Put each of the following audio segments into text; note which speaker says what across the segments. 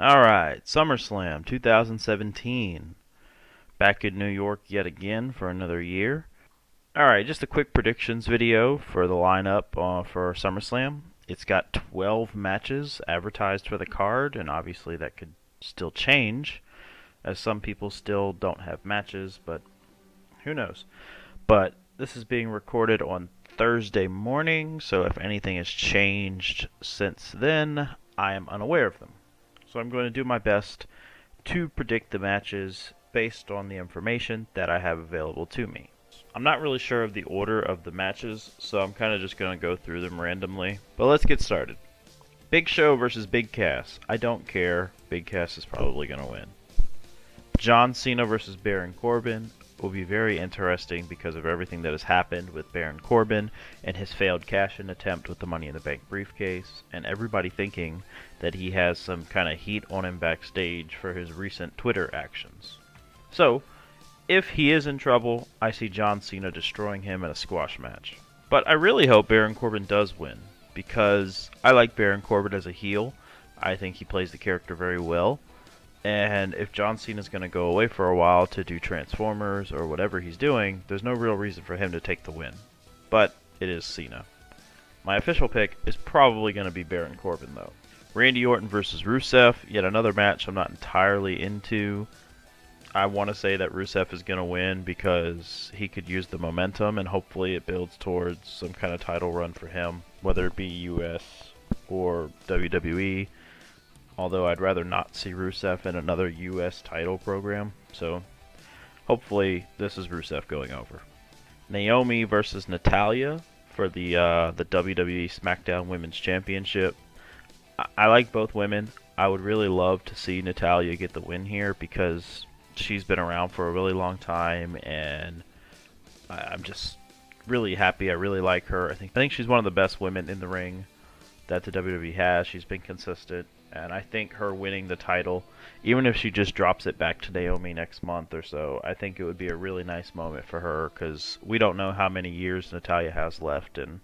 Speaker 1: Alright, SummerSlam 2017. Back in New York yet again for another year. Alright, just a quick predictions video for the lineup for SummerSlam. It's got 12 matches advertised for the card, and obviously that could still change, as some people still don't have matches, but who knows. But this is being recorded on Thursday morning, so if anything has changed since then, I am unaware of them. So I'm going to do my best to predict the matches based on the information that I have available to me. I'm not really sure of the order of the matches, so I'm kind of just going to go through them randomly. But let's get started. Big Show versus Big Cass. I don't care. Big Cass is probably going to win. John Cena versus Baron Corbin will be very interesting because of everything that has happened with Baron Corbin and his failed cash-in attempt with the Money in the Bank briefcase, and everybody thinking that he has some kind of heat on him backstage for his recent Twitter actions. So, if he is in trouble, I see John Cena destroying him in a squash match. But I really hope Baron Corbin does win, because I like Baron Corbin as a heel. I think he plays the character very well. And if John Cena is going to go away for a while to do Transformers or whatever he's doing, there's no real reason for him to take the win. But it is Cena. My official pick is probably going to be Baron Corbin, though. Randy Orton versus Rusev, yet another match I'm not entirely into. I want to say that Rusev is going to win because he could use the momentum, and hopefully it builds towards some kind of title run for him, whether it be US or WWE. Although I'd rather not see Rusev in another US title program, so hopefully this is Rusev going over. Naomi versus Natalya for the WWE SmackDown Women's Championship. I like both women. I would really love to see Natalya get the win here because she's been around for a really long time, and I'm just really happy. I really like her. I think she's one of the best women in the ring that the WWE has. She's been consistent. And I think her winning the title, even if she just drops it back to Naomi next month or so, I think it would be a really nice moment for her because we don't know how many years Natalya has left. And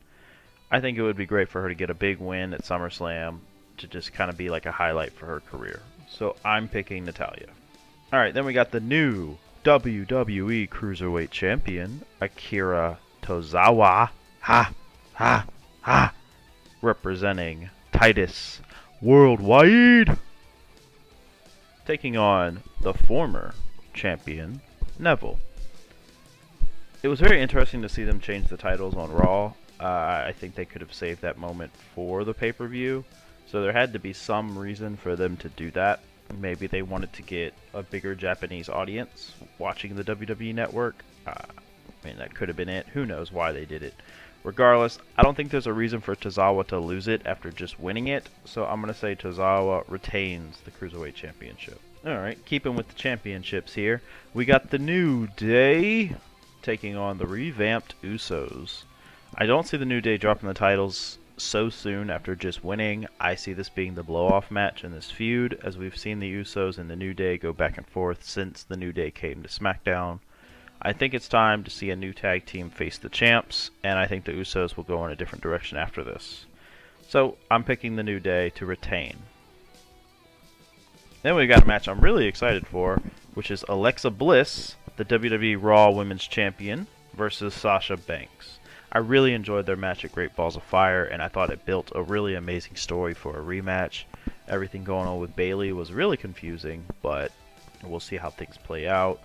Speaker 1: I think it would be great for her to get a big win at SummerSlam to just kind of be like a highlight for her career. So I'm picking Natalya. Alright, then we got the new WWE Cruiserweight Champion, Akira Tozawa. Representing Titus Worldwide, taking on the former champion, Neville. It was very interesting to see them change the titles on Raw. I think they could have saved that moment for the pay-per-view, so there had to be some reason for them to do that. Maybe they wanted to get a bigger Japanese audience watching the WWE Network. That could have been it. Who knows why they did it. Regardless, I don't think there's a reason for Tozawa to lose it after just winning it, so I'm going to say Tozawa retains the Cruiserweight Championship. Alright, keeping with the championships here, we got the New Day taking on the revamped Usos. I don't see the New Day dropping the titles so soon after just winning. I see this being the blow-off match in this feud, as we've seen the Usos and the New Day go back and forth since the New Day came to SmackDown. I think it's time to see a new tag team face the champs, and I think the Usos will go in a different direction after this. So, I'm picking the New Day to retain. Then we got a match I'm really excited for, which is Alexa Bliss, the WWE Raw Women's Champion, versus Sasha Banks. I really enjoyed their match at Great Balls of Fire, and I thought it built a really amazing story for a rematch. Everything going on with Bayley was really confusing, but we'll see how things play out.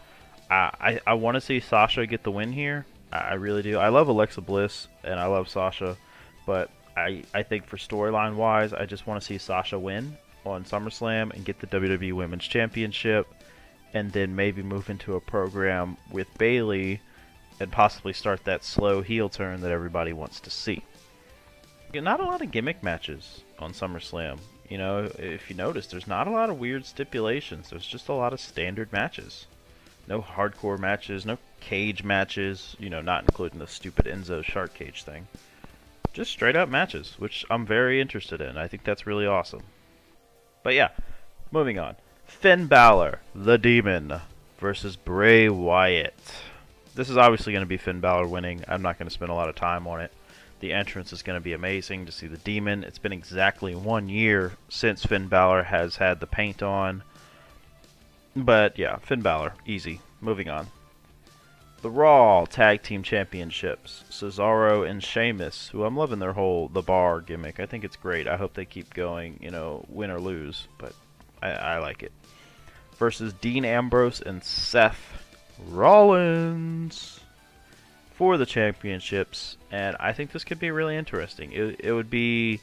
Speaker 1: I want to see Sasha get the win here. I really do. I love Alexa Bliss, and I love Sasha, but I think for storyline-wise, I just want to see Sasha win on SummerSlam and get the WWE Women's Championship, and then maybe move into a program with Bayley and possibly start that slow heel turn that everybody wants to see. Not a lot of gimmick matches on SummerSlam. You know, if you notice, there's not a lot of weird stipulations. There's just a lot of standard matches. No hardcore matches, no cage matches, not including the stupid Enzo shark cage thing. Just straight up matches, which I'm very interested in. I think that's really awesome. But yeah, moving on. Finn Balor, the Demon, versus Bray Wyatt. This is obviously going to be Finn Balor winning. I'm not going to spend a lot of time on it. The entrance is going to be amazing to see the Demon. It's been exactly 1 year since Finn Balor has had the paint on. But yeah, Finn Balor, easy. Moving on. The Raw Tag Team Championships. Cesaro and Sheamus, who I'm loving their whole The Bar gimmick. I think it's great. I hope they keep going, you know, win or lose, but I like it. Versus Dean Ambrose and Seth Rollins for the championships, and I think this could be really interesting. It would be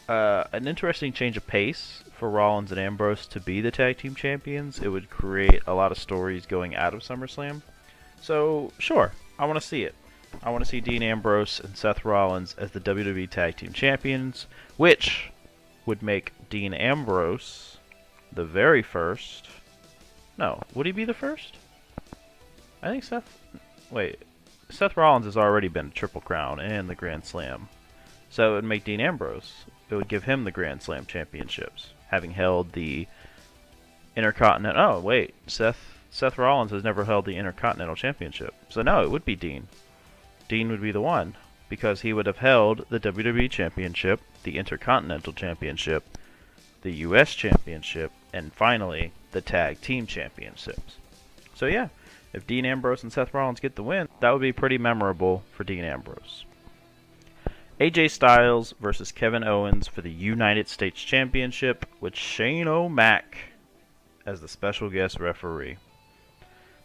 Speaker 1: an interesting change of pace for Rollins and Ambrose to be the tag team champions. It would create a lot of stories going out of SummerSlam. So, sure, I want to see it. I want to see Dean Ambrose and Seth Rollins as the WWE Tag Team Champions, which would make Dean Ambrose the very first. No, would he be the first? I think Seth Rollins has already been Triple Crown and the Grand Slam. So it would make Dean Ambrose. It would give him the Grand Slam championships, having held the Intercontinental. Oh, wait. Seth Rollins has never held the Intercontinental Championship. So no, it would be Dean. Dean would be the one, because he would have held the WWE Championship, the Intercontinental Championship, the US Championship, and finally, the Tag Team Championships. So yeah, if Dean Ambrose and Seth Rollins get the win, that would be pretty memorable for Dean Ambrose. AJ Styles versus Kevin Owens for the United States Championship with Shane O'Mac as the special guest referee.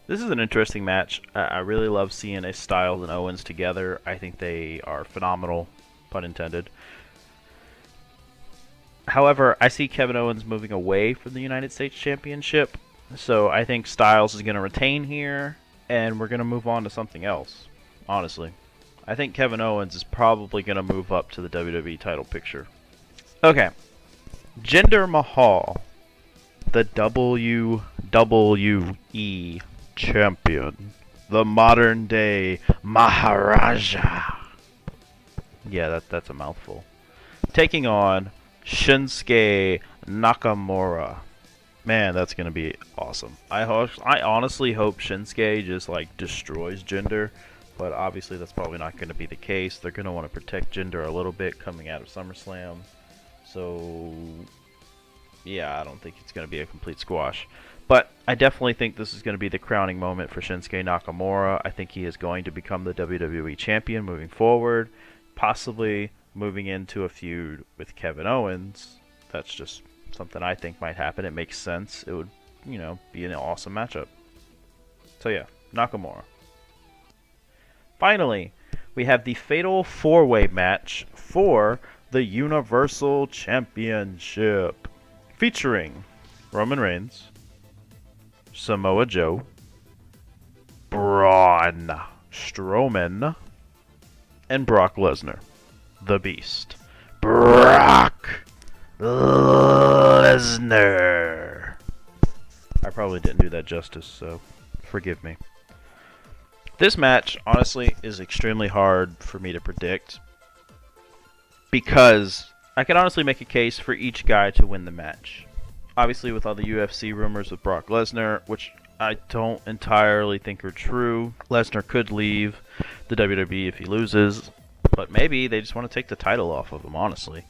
Speaker 1: This is an interesting match. I really love seeing a Styles and Owens together. I think they are phenomenal, pun intended. However, I see Kevin Owens moving away from the United States Championship, so I think Styles is going to retain here, and we're going to move on to something else, honestly. I think Kevin Owens is probably going to move up to the WWE title picture. Okay. Jinder Mahal, the WWE champion, the modern day Maharaja. Yeah, that's a mouthful. Taking on Shinsuke Nakamura. Man, that's going to be awesome. I honestly hope Shinsuke just like destroys Jinder, but obviously that's probably not going to be the case. They're going to want to protect Jinder a little bit coming out of SummerSlam. So yeah, I don't think it's going to be a complete squash. But I definitely think this is going to be the crowning moment for Shinsuke Nakamura. I think he is going to become the WWE champion moving forward, possibly moving into a feud with Kevin Owens. That's just something I think might happen. It makes sense. It would, you know, be an awesome matchup. So yeah, Nakamura. Finally, we have the Fatal 4-Way match for the Universal Championship, featuring Roman Reigns, Samoa Joe, Braun Strowman, and Brock Lesnar, the Beast. Brock Lesnar. I probably didn't do that justice, so forgive me. This match, honestly, is extremely hard for me to predict, because I can honestly make a case for each guy to win the match. Obviously, with all the UFC rumors with Brock Lesnar, which I don't entirely think are true. Lesnar could leave the WWE if he loses, but maybe they just want to take the title off of him, honestly.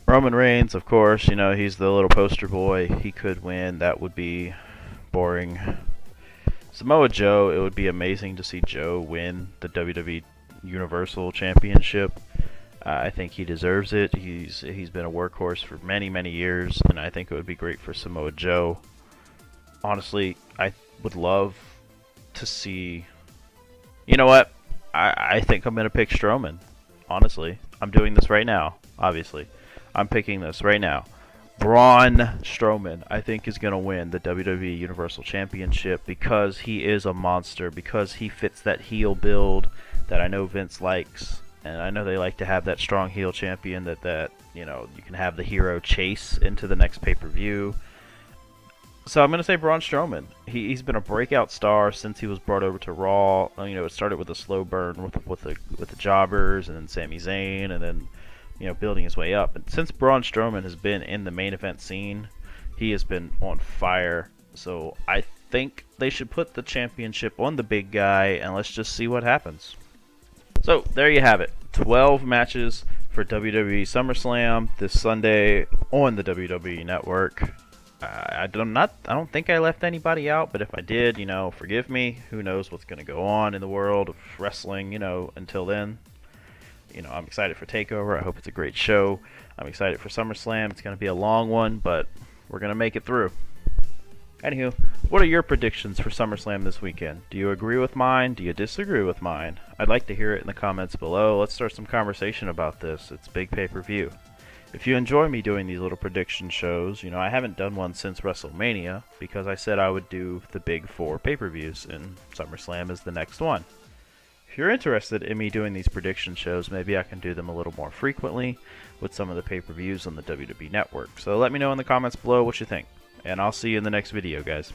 Speaker 1: Roman Reigns, of course, you know, he's the little poster boy. He could win. That would be boring. Samoa Joe, it would be amazing to see Joe win the WWE Universal Championship. I think he deserves it. He's been a workhorse for many, many years, and I think it would be great for Samoa Joe. Honestly, I would love to see... You know what? I think I'm going to pick Strowman. Honestly. I'm doing this right now, obviously. I'm picking this right now. Braun Strowman, I think, is going to win the WWE Universal Championship because he is a monster, because he fits that heel build that I know Vince likes. And I know they like to have that strong heel champion that you know, you can have the hero chase into the next pay-per-view. So I'm going to say Braun Strowman. He's been a breakout star since he was brought over to Raw. You know, it started with a slow burn with the jobbers, and then Sami Zayn, and then, you know, building his way up. And since Braun Strowman has been in the main event scene, he has been on fire. So I think they should put the championship on the big guy, and let's just see what happens. So there you have it. 12 matches for WWE SummerSlam this Sunday on the WWE Network. I don't think I left anybody out, but if I did, forgive me. Who knows what's going to go on in the world of wrestling, until then. I'm excited for TakeOver. I hope it's a great show. I'm excited for SummerSlam. It's going to be a long one, but we're going to make it through. Anywho, what are your predictions for SummerSlam this weekend? Do you agree with mine? Do you disagree with mine? I'd like to hear it in the comments below. Let's start some conversation about this. It's big pay-per-view. If you enjoy me doing these little prediction shows, I haven't done one since WrestleMania because I said I would do the big 4 pay-per-views, and SummerSlam is the next one. If you're interested in me doing these prediction shows, maybe I can do them a little more frequently with some of the pay-per-views on the WWE Network. So let me know in the comments below what you think, and I'll see you in the next video, guys.